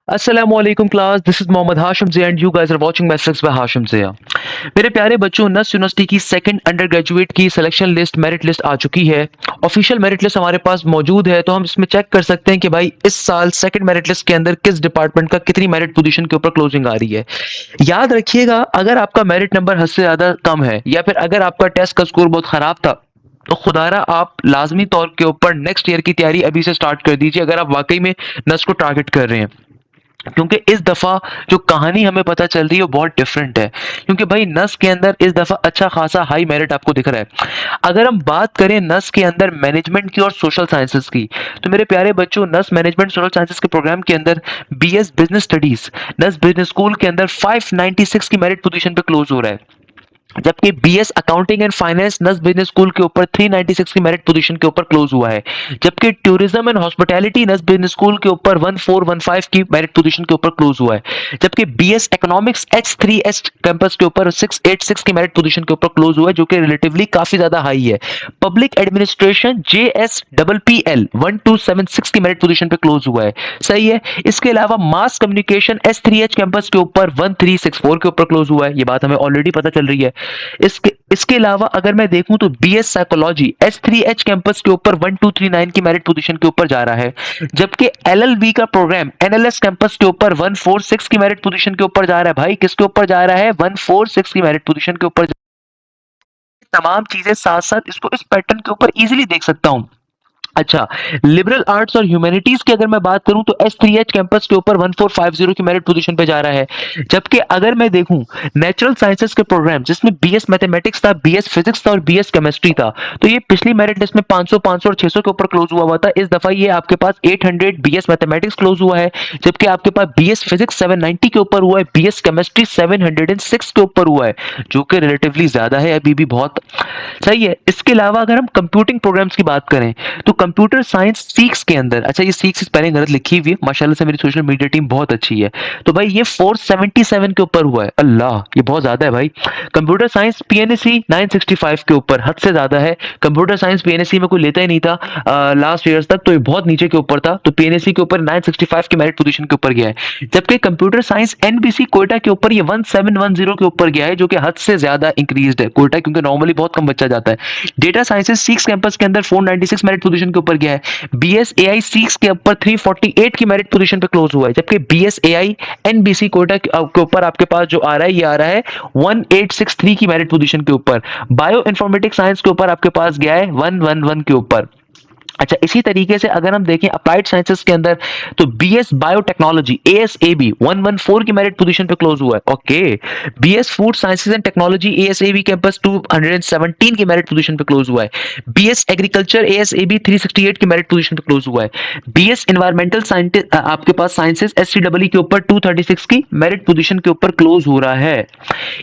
Assalamualaikum class, this is Mohammad Hashim Zia and you guys are watching Maths by Hashim Zia। मेरे प्यारे बच्चों, नस university की second under graduate की selection list merit list आ चुकी है। ऑफिशियल मेरिट लिस्ट हमारे पास मौजूद है, तो हम इसमें चेक कर सकते हैं कि भाई इस साल सेकंड मेरिट लिस्ट के अंदर किस डिपार्टमेंट का कितनी मेरिट पोजीशन के ऊपर क्लोजिंग आ रही है। याद रखिएगा, अगर आपका मेरिट नंबर हद से ज्यादा कम है या फिर अगर आपका टेस्ट का स्कोर बहुत खराब था, तो खुदारा आप लाजमी तौर के ऊपर नेक्स्ट ईयर की तैयारी अभी से स्टार्ट कर दीजिए, अगर आप वाकई में नस को टारगेट कर रहे हैं। क्योंकि इस दफा जो कहानी हमें पता चल रही है वो बहुत डिफरेंट है, क्योंकि भाई नस के अंदर इस दफा अच्छा खासा हाई मेरिट आपको दिख रहा है। अगर हम बात करें नस के अंदर मैनेजमेंट की और सोशल साइंसेस की, तो मेरे प्यारे बच्चों, नस मैनेजमेंट सोशल साइंसेस के प्रोग्राम के अंदर बीएस बिजनेस स्टडीज नस बिजनेस स्कूल के अंदर 596 की मेरिट पोजीशन पे क्लोज हो रहा है। जबकि बीएस अकाउंटिंग एंड फाइनेंस नस बिजनेस स्कूल के ऊपर 396 की मेरिट पोजीशन के ऊपर क्लोज हुआ है। जबकि टूरिज्म एंड हॉस्पिटैलिटी नस बिजनेस स्कूल के ऊपर 1415 की मेरिट पोजीशन के ऊपर क्लोज हुआ है। जबकि बीएस इकोनॉमिक्स H3S कैंपस के ऊपर 686 की मेरिट पोजीशन के ऊपर क्लोज हुआ है, जो कि रिलेटिवली काफी ज्यादा हाई है। पब्लिक एडमिनिस्ट्रेशन JSPPL 1276 की मेरिट पोजीशन पे क्लोज हुआ है। सही है। इसके अलावा मास कम्युनिकेशन S3H कैंपस के ऊपर 1364 के ऊपर क्लोज हुआ है। ये बात हमें ऑलरेडी पता चल रही है। इसके इसके अलावा अगर मैं देखूं तो बीएस साइकोलॉजी S3H कैंपस के ऊपर 1239 की मेरिट पोजीशन के ऊपर जा रहा है। जबकि LLB का प्रोग्राम NLS कैंपस के ऊपर 146 की मेरिट पोजीशन के ऊपर जा रहा है। भाई किसके ऊपर जा रहा है? 146 की मेरिट पोजीशन के ऊपर। तमाम चीजें साथ साथ इसको इस पैटर्न के ऊपर इजीली देख सकता हूं। अच्छा, लिबरल आर्ट्स और ह्यूमैनिटीज की अगर मैं बात करूं तो S3H कैंपस के ऊपर 1450 की मेरिट पोजीशन पे जा रहा है। जबकि अगर मैं देखूं नेचुरल साइंसेस के प्रोग्राम जिसमें बीएस मैथमेटिक्स था, बीएस फिजिक्स था और बीएस केमिस्ट्री था, तो ये पिछली मेरिट लिस्ट में 500 500 और 600 के ऊपर क्लोज हुआ था। इस दफा ये आपके पास 800 बीएस मैथमेटिक्स क्लोज हुआ है। जबकि आपके पास बीएस फिजिक्स 790 के ऊपर हुआ है, बीएस केमिस्ट्री 706 के ऊपर हुआ है, जो कि रिलेटिवली ज्यादा है अभी भी बहुत। सही है। इसके अलावा अगर हम कंप्यूटिंग प्रोग्राम्स की बात करें तो कंप्यूटर साइंस सीक्स के अंदर, अच्छा ये सीक्स पहले गलत लिखी हुई है, माशाल्लाह से मेरी सोशल मीडिया टीम बहुत अच्छी है, तो भाई ये 477 के ऊपर हुआ है। अल्लाह, ये बहुत ज्यादा है भाई। कंप्यूटर साइंस पीएनएससी 965 के ऊपर, हद से ज्यादा है। कंप्यूटर साइंस पीएनएससी में कोई लेता ही नहीं था लास्ट ईयर्स तक, तो ये बहुत नीचे के ऊपर था, तो पीएनएससी के ऊपर 965 की मेरिट पोजीशन के ऊपर गया है। जबकि कंप्यूटर साइंस एनबीसी कोयटा के ऊपर ये 1710 के ऊपर गया है, जो कि हद से ज्यादा इंक्रीज्ड है। कोयटा क्योंकि नॉर्मली बहुत कम बच्चा जाता है। डेटा साइंसेस सिक्स कैंपस के अंदर 496 मेरिट पोजीशन के ऊपर गया है। बीएस एआई सिक्स के ऊपर 348 की मेरिट पोजीशन पे क्लोज हुआ है। जबकि बीएस एआई एनबीसी कोटा के ऊपर आपके पास जो आ रहा है, ये आ रहा है 1863 की मेरिट पोजीशन के ऊपर। बायो इन्फॉर्मेटिक्स साइंस के ऊपर आपके पास गया है 111 के ऊपर। अच्छा, इसी तरीके से अगर हम देखें अप्लाइड साइंसेस के अंदर, तो बीएस बायोटेक्नोलॉजी ASAB 114 की मेरिट पोजीशन पे क्लोज हुआ है। Okay. BS food sciences and technology ASAB campus 217 की मेरिट पोजीशन पे क्लोज हुआ है। बीएस एग्रीकल्चर ASAB 368 की मेरिट पोजीशन पे क्लोज हुआ है। बीएस एनवायरमेंटल साइंटिस आपके पास साइंसेस SCEE के ऊपर 236 की मेरिट पोजीशन के ऊपर क्लोज हो रहा है।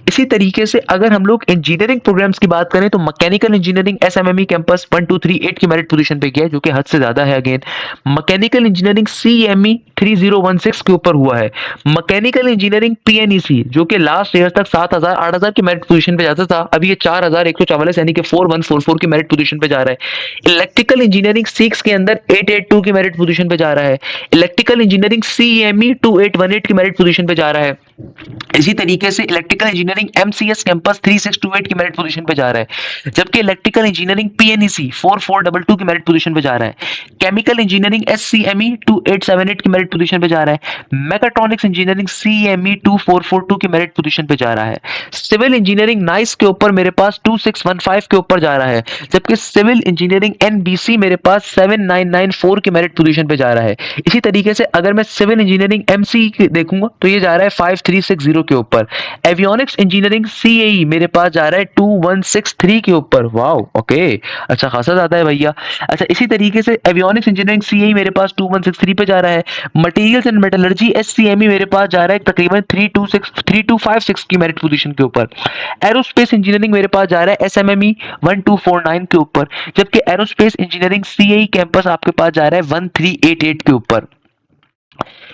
इसी तरीके से अगर हम लोग इंजीनियरिंग प्रोग्राम्स की बात करें तो मैकेनिकल इंजीनियरिंग SMME कैंपस 1238 की मेरिट पोजीशन पे गया है, जो कि हद से ज्यादा है अगेन। मैकेनिकल इंजीनियरिंग CME 3016 के ऊपर हुआ है। मैकेनिकल इंजीनियरिंग PNEC जो कि लास्ट ईयर तक 7000 8000 की मेरिट पोजीशन पे जाता था, अभी ये 4144 यानी कि 4144 की मेरिट पोजीशन पे जा रहा है। इलेक्ट्रिकल इंजीनियरिंग 6 के अंदर 882 की मेरिट पोजीशन पे जा रहा है। इलेक्ट्रिकल इंजीनियरिंग CME 2818 की मेरिट पोजीशन पे जा रहा है। इसी तरीके से इलेक्ट्रिकल इंजीनियरिंग MCS कैंपस 3628 की मेरिट पोजीशन पे जा रहा है। जबकि इलेक्ट्रिकल इंजीनियरिंग PNEC 4422 की मेरिट पोजीशन पे जा रहा है। केमिकल इंजीनियरिंग SCME 2878 की मेरिट पोजीशन पे जा रहा है। मैकाट्रॉनिक्स इंजीनियरिंग CME 2442 की मेरिट पोजीशन पे जा रहा है। सिविल इंजीनियरिंग नाइस के ऊपर मेरे पास 2615 के ऊपर जा रहा है। जबकि सिविल इंजीनियरिंग NBC मेरे पास 7994 की मेरिट पोजीशन पे जा रहा है। इसी तरीके से अगर मैं सिविल इंजीनियरिंग MC देखूंगा तो ये जा रहा है 5360 के ऊपर। एवियोनिक्स इंजीनियरिंग CAE मेरे पास जा रहा है 2163 के ऊपर। वाओ, ओके, अच्छा खासा ज्यादा है भैया। अच्छा, इसी तरीके से एवियोनिक्स इंजीनियरिंग CAE मेरे पास 2163 पे जा रहा है। मटेरियल्स एंड मेटलर्जी SCME मेरे पास जा रहा है तकरीबन 3256 की मेरिट पोजीशन के ऊपर। एरोस्पेस इंजीनियरिंग मेरे पास जा रहा है SMME 1249 के ऊपर। जबकि एरोस्पेस इंजीनियरिंग CAE कैंपस आपके पास जा रहा है 1388 के ऊपर।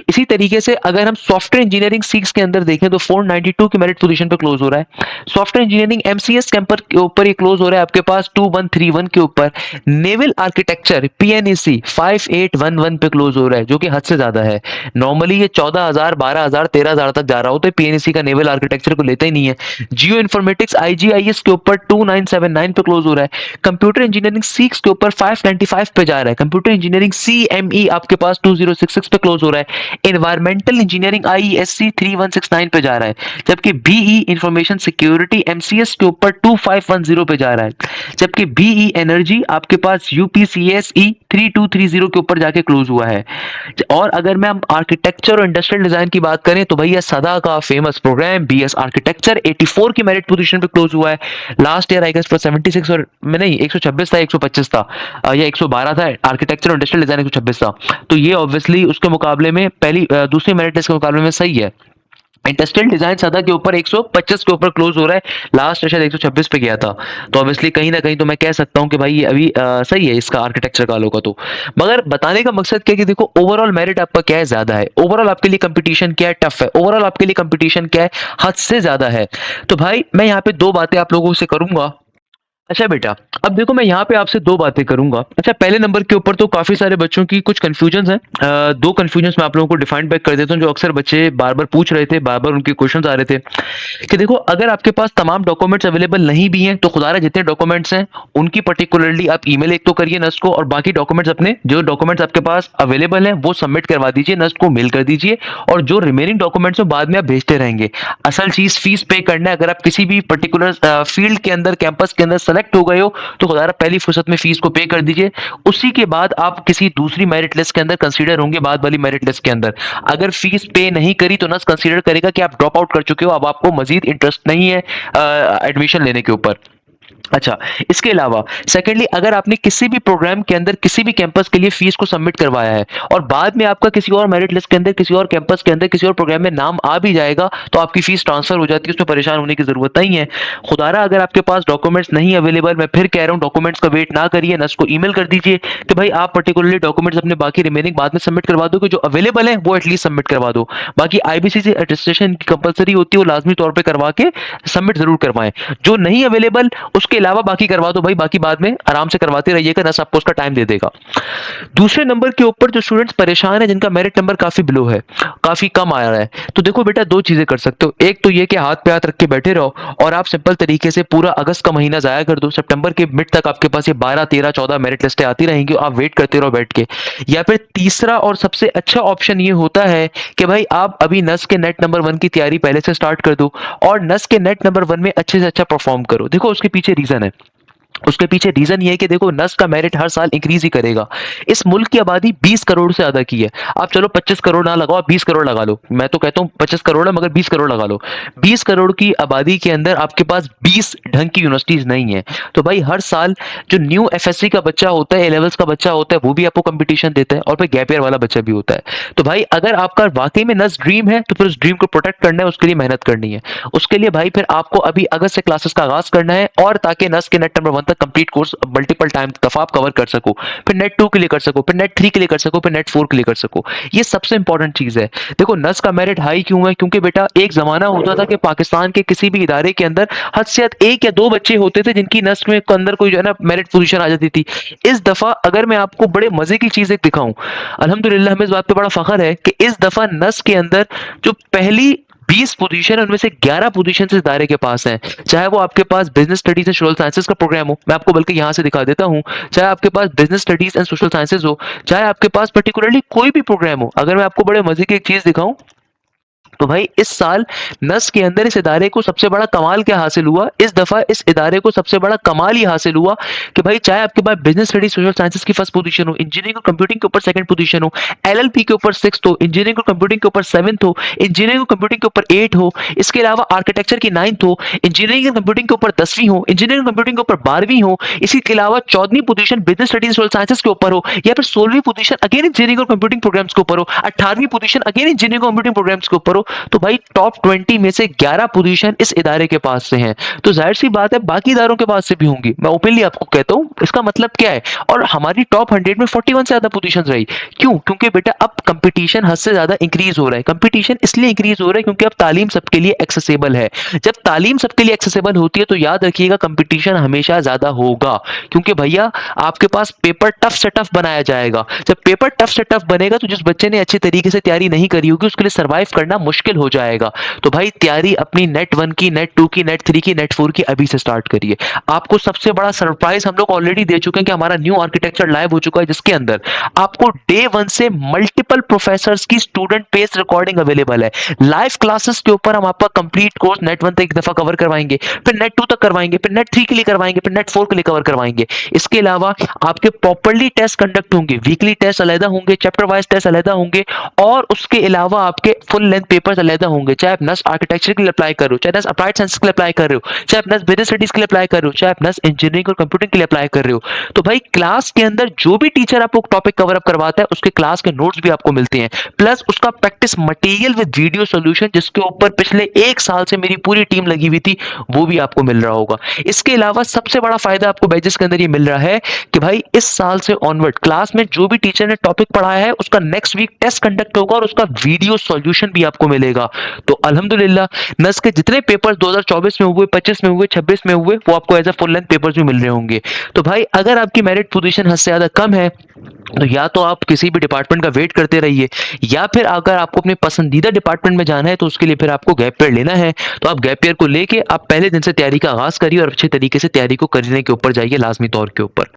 इसी तरीके से अगर हम सॉफ्टवेयर इंजीनियरिंग सीक्स के अंदर देखें तो 492 की मेरिट पोजीशन पे क्लोज हो रहा है। सॉफ्टवेयर इंजीनियरिंग एमसीएस कैंपर के ऊपर ये क्लोज हो रहा है आपके पास 2131 के ऊपर। नेवल आर्किटेक्चर पीएनईसी 5811 पे क्लोज हो रहा है, जो कि हद से ज्यादा है। नॉर्मली ये 14,000 12,000 13,000 तक जा रहा हो तो पीएनईसी का नेवल आर्किटेक्चर को लेता ही नहीं है। जियो इन्फॉर्मेटिक्स आईजीआईएस के ऊपर 2979 पे क्लोज हो रहा है। कंप्यूटर इंजीनियरिंग सीक्स के ऊपर 595 पे जा रहा है। कंप्यूटर इंजीनियरिंग सीएमई आपके पास 2066 पे क्लोज हो रहा है। एनवायरमेंटल इंजीनियरिंग आईईएससी 3169 पे जा रहा है, जबकि बीई इंफॉर्मेशन सिक्योरिटी एमसीएस के ऊपर 2510 पे जा रहा है, जबकि बीई एनर्जी आपके पास यूपीसीएसई 3230 के ऊपर जाके क्लोज हुआ है। और अगर मैं आर्किटेक्चर और इंडस्ट्रियल डिजाइन की बात करें तो भैया सदा का फेमस प्रोग्राम बीएस आर्किटेक्चर 84 की मेरिट पोजीशन पे क्लोज हुआ है। लास्ट ईयर आई गेस पर 76 और मैं नहीं 126 था 125 था या 112 था। आर्किटेक्चर और इंडस्ट्रियल डिजाइन 126 था। तो ये ऑब्वियसली उसके मुकाबले में दूसरी मेरिट लिस्ट के मुकाबले में सही है। इंडस्ट्रियल डिजाइन सदा के ऊपर 125 के ऊपर क्लोज हो रहा है। लास्ट शायद 126 पे गया था। तो ऑब्वियसली कहीं ना कहीं तो मैं कह सकता हूं कि भाई ये अभी सही है इसका आर्किटेक्चर का का तो। मगर बताने का मकसद क्या है कि देखो ओवरऑल मेरिट आपका क्या है, ज्यादा है। ओवरऑल आपके लिए कंपटीशन क्या है, टफ है। ओवरऑल आपके लिए कंपटीशन क्या है, हद से ज्यादा है। तो भाई मैं यहाँ पे दो बातें आप लोगों से करूंगा। अच्छा बेटा, अब देखो मैं यहाँ पे आपसे दो बातें करूंगा। अच्छा, पहले नंबर के ऊपर तो काफी सारे बच्चों की कुछ कंफ्यूजन है। दो कंफ्यूजन मैं आप लोगों को डिफाइन बैक कर देता हूँ, जो अक्सर बच्चे बार बार पूछ रहे थे, बार बार उनके क्वेश्चन आ रहे थे कि देखो अगर आपके पास तमाम डॉक्यूमेंट्स अवेलेबल नहीं भी हैं तो खुदारा जितने डॉक्यूमेंट्स हैं उनकी पर्टिकुलरली आप ईमेल एक तो करिए नस्ट को, और बाकी डॉक्यूमेंट्स अपने जो डॉक्यूमेंट्स आपके पास अवेलेबल हैं वो सबमिट करवा दीजिए, नस्ट को मेल कर दीजिए। और जो रिमेनिंग डॉक्यूमेंट्स हैं बाद में आप भेजते रहेंगे। असल चीज फीस पे करना है। अगर आप किसी भी पर्टिकुलर फील्ड के अंदर कैंपस के अंदर सेलेक्ट हो गए हो तो खुदारा पहली फुर्सत में फीस को पे कर दीजिए। उसी के बाद आप किसी दूसरी मेरिट लिस्ट के अंदर कंसीडर होंगे, बाद वाली मेरिट लिस्ट के अंदर। अगर फीस पे नहीं करी तो नस कंसीडर करेगा कि आप ड्रॉप आउट कर चुके हो, अब आपको मजीद इंटरेस्ट नहीं है एडमिशन लेने के ऊपर। अच्छा, इसके अलावा सेकेंडली अगर आपने किसी भी प्रोग्राम के अंदर किसी भी कैंपस के लिए फीस को सबमिट करवाया है और बाद में आपका किसी और मेरिट लिस्ट के अंदर किसी और कैंपस के अंदर किसी और प्रोग्राम में नाम आ भी जाएगा तो आपकी फीस ट्रांसफर हो जाती है, उसमें परेशान होने की जरूरत नहीं है। खुदारा अगर आपके पास डॉक्यूमेंट्स नहीं अवेलेबल, मैं फिर कह रहा हूँ डॉक्यूमेंट्स का वेट ना करिए, नस को ईमेल कर दीजिए कि भाई आप पर्टिकुलरली डॉक्यूमेंट्स अपने बाकी रिमेनिंग बाद में सबमिट करवा दो, कि जो अवेलेबल है वो एटलीस्ट सबमिट करवा दो। बाकी आईबीसीसी अटेस्टेशन की कंपलसरी होती है, वो लाजमी तौर पर करवा के सबमिट जरूर करवाएं। जो नहीं अवेलेबल उसके अलावा बाकी करवा दो भाई, बाकी बाद में आराम से करवाते रहिएगा, नस आपको उसका टाइम दे देगा। दूसरे नंबर के ऊपर जो स्टूडेंट्स परेशान है जिनका मेरिट नंबर काफी बिलो है, काफी कम आ रहा है, तो देखो बेटा दो चीजें कर सकते हो। एक तो ये कि हाथ पे हाथ रख के बैठे रहो और आप सिंपल तरीके से पूरा अगस्त का महीना जाया कर दो। सितंबर के मिड तक आपके पास ये 12 13 14 मेरिट लिस्टें आती रहेंगी, आप वेट करते रहो बैठ के। या फिर तीसरा और सबसे अच्छा ऑप्शन ये होता है कि भाई आप अभी नस के नेट नंबर 1 की तैयारी पहले से स्टार्ट कर दो और नस के नेट नंबर 1 में अच्छे से अच्छा परफॉर्म करो। देखो उसके पीछे रीजन है, उसके पीछे रीजन ये है कि देखो नस का मेरिट हर साल इंक्रीज ही करेगा। इस मुल्क की आबादी 20 करोड़ से ज्यादा की है। आप चलो 25 करोड़ ना लगाओ, आप 20 करोड़ लगा लो। मैं तो कहता हूँ 25 करोड़ है मगर 20 करोड़ लगा लो। 20 करोड़ की आबादी के अंदर आपके पास 20 ढंग की यूनिवर्सिटीज नहीं है। तो भाई हर साल जो न्यू एफएससी का बच्चा होता है, ए लेवल्स का बच्चा होता है, वो भी आपको कंपटीशन देता है और फिर गैप ईयर वाला बच्चा भी होता है। तो भाई अगर आपका वाकई में नस ड्रीम है तो फिर उस ड्रीम को प्रोटेक्ट करना है, उसके लिए मेहनत करनी है। उसके लिए भाई फिर आपको अभी अगस्त से क्लासेस का आगाज करना है, और ताकि नस के नेट नंबर 1 तक कंप्लीट कोर्स मल्टीपल टाइम दफा आप कवर कर सको, फिर नेट 2 के लिए कर सको, फिर नेट 3 के लिए कर सको, फिर नेट 4 के लिए कर सको। ये सबसे इंपॉर्टेंट चीज है। देखो नस का मेरिट हाई क्यों है, क्योंकि बेटा एक जमाना होता था कि पाकिस्तान के किसी भी इदारे के अंदर हद से हद एक या दो बच्चे होते थे जिनकी नस में अंदर कोई जो है ना मेरिट पोजीशन आ जाती थी। इस दफा अगर मैं आपको बड़े मजे की चीज एक दिखाऊं, अल्हम्दुलिल्लाह हमें इस बात पे बड़ा फख्र है कि इस दफा नस के अंदर जो पहली 20 पोजीशन है उनमें से 11 पोजीशन इस दायरे के पास हैं। चाहे वो आपके पास business studies and social sciences का प्रोग्राम हो, मैं आपको बल्कि यहां से दिखा देता हूं, चाहे आपके पास business studies and social sciences हो, चाहे आपके पास पर्टिकुलरली कोई भी प्रोग्राम हो। अगर मैं आपको बड़े मजे की एक चीज दिखाऊं तो भाई इस साल नस के अंदर इस इदारे को सबसे बड़ा कमाल क्या हासिल हुआ, इस दफा इस इदारे को सबसे बड़ा कमाल ये हासिल हुआ कि भाई चाहे आपके पास बिजनेस स्टडीज सोशल साइंसेज की फर्स्ट पोजीशन हो, इंजीनियरिंग और कंप्यूटिंग के ऊपर सेकंड पोजीशन हो, एलएलपी के ऊपर 6 हो, इंजीनियरिंग और कंप्यूटिंग के ऊपर 7 हो, इंजीनियरिंग और कंप्यूटिंग के ऊपर 8 हो, इसके अलावा आर्किटेक्चर की 9 हो, इंजीनियरिंग और कंप्यूटिंग के ऊपर 10वीं हो, इंजीनियरिंग कंप्यूटिंग के ऊपर 12वीं हो, इसके अलावा 14वीं position business studies social sciences के ऊपर हो, या फिर 16वीं पोजीशन अगेन इंजीनियरिंग और कंप्यूटिंग प्रोग्राम्स के ऊपर हो, 18वीं पोजीशन अगेन इंजीनियरिंग और कंप्यूटिंग प्रोग्राम्स के ऊपर हो, तो भाई टॉप 20 में से 11 पोजीशन इस इदारे के पास से हैं। तो जाहिर सी बात है बाकी इदारों के पास से भी होंगी, मैं ओपनली आपको कहता हूँ। इसका मतलब क्या है, और हमारी टॉप 100 में 41 से ज्यादा पोजीशन रही। क्यों? क्योंकि बेटा अब कंपटीशन हद से ज्यादा इंक्रीज हो रहा है। कंपटीशन इसलिए इंक्रीज हो रहा है क्योंकि अब तालीम सबके लिए एक्सेसिबल है। जब तालीम सबके लिए एक्सेसिबल होती है तो याद रखिएगा कंपटीशन हमेशा ज्यादा होगा, क्योंकि भैया आपके पास पेपर टफ से टफ बनाया जाएगा। जब पेपर टफ से टफ बनेगा तो जिस बच्चे ने अच्छी तरीके से तैयारी नहीं करी होगी उसके लिए सर्वाइव करना मुश्किल हो जाएगा। तो भाई तैयारी अपनी नेट 1 की, नेट 2 की, नेट 3 की, नेट 4 की अभी से स्टार्ट करिए। आपको सबसे बड़ा सरप्राइज हम लोग ऑलरेडी दे चुके हैं कि हमारा न्यू आर्किटेक्चर लाइव हो चुका है, जिसके अंदर आपको डे 1 से मल्टीपल प्रोफेसर्स की स्टूडेंट बेस्ड रिकॉर्डिंग अवेलेबल है। लाइव क्लासेस के ऊपर हम आपका कंप्लीट कोर्स नेट 1 तक एक दफा कवर करवाएंगे, फिर नेट 2 तक करवाएंगे, फिर नेट 3 के लिए करवाएंगे, फिर नेट 4 के लिए कवर करवाएंगे। इसके अलावा आपके प्रॉपर्ली टेस्ट कंडक्ट होंगे, वीकली टेस्ट अलग होंगे, चैप्टर वाइज टेस्ट अलग होंगे, और उसके अलावा आपके फुल लेंथ पेपर्स अलग होंगे। चाहे आप नस आर्किटेक्चर के लिए अप्लाई कर रहे हो, चाहे नस अप्लाइड साइंस के लिए अप्लाई कर रहे हो, चाहे आप नस बिजनेस स्टडीज के लिए अप्लाई कर रहे हो, चाहे आप नस इंजीनियरिंग और कंप्यूटिंग के लिए अप्लाई कर रहे हो। तो भाई क्लास के अंदर जो भी टीचर आपको टॉपिक कवर अप करवाता है उसके क्लास के नोट्स भी आपको मिलते हैं, प्लस उसका practice material with video solution जिसके ऊपर पिछले 1 साल से मेरी पूरी टीम लगी हुई थी, वो भी आपको मिल रहा होगा। इसके अलावा सबसे बड़ा फायदा आपको बैचेस के अंदर ये मिल रहा है कि भाई इस साल से ऑनवर्ड क्लास में जो भी टीचर ने टॉपिक पढ़ाया है उसका नेक्स्ट वीक टेस्ट कंडक्ट होगा और उसका वीडियो सॉल्यूशन भी आपको मिलेगा। तो अल्हम्दुलिल्लाह नस के जितने पेपर्स 2024 में हुए, 25 में हुए, 26 में हुए, वो आपको as a full length papers भी मिल रहे होंगे। तो भाई अगर आपकी मेरिट पोजीशन हद से ज्यादा कम है तो या तो आप किसी भी डिपार्टमेंट का वेट करते रहिए, या फिर अगर आपको अपने पसंदीदा डिपार्टमेंट में जाना है तो उसके लिए फिर आपको गैप ईयर लेना है। तो आप गैप ईयर को लेके आप पहले दिन से तैयारी का आगाज करिए और अच्छे तरीके से तैयारी को करने के ऊपर जाइए लाजमी तौर के ऊपर।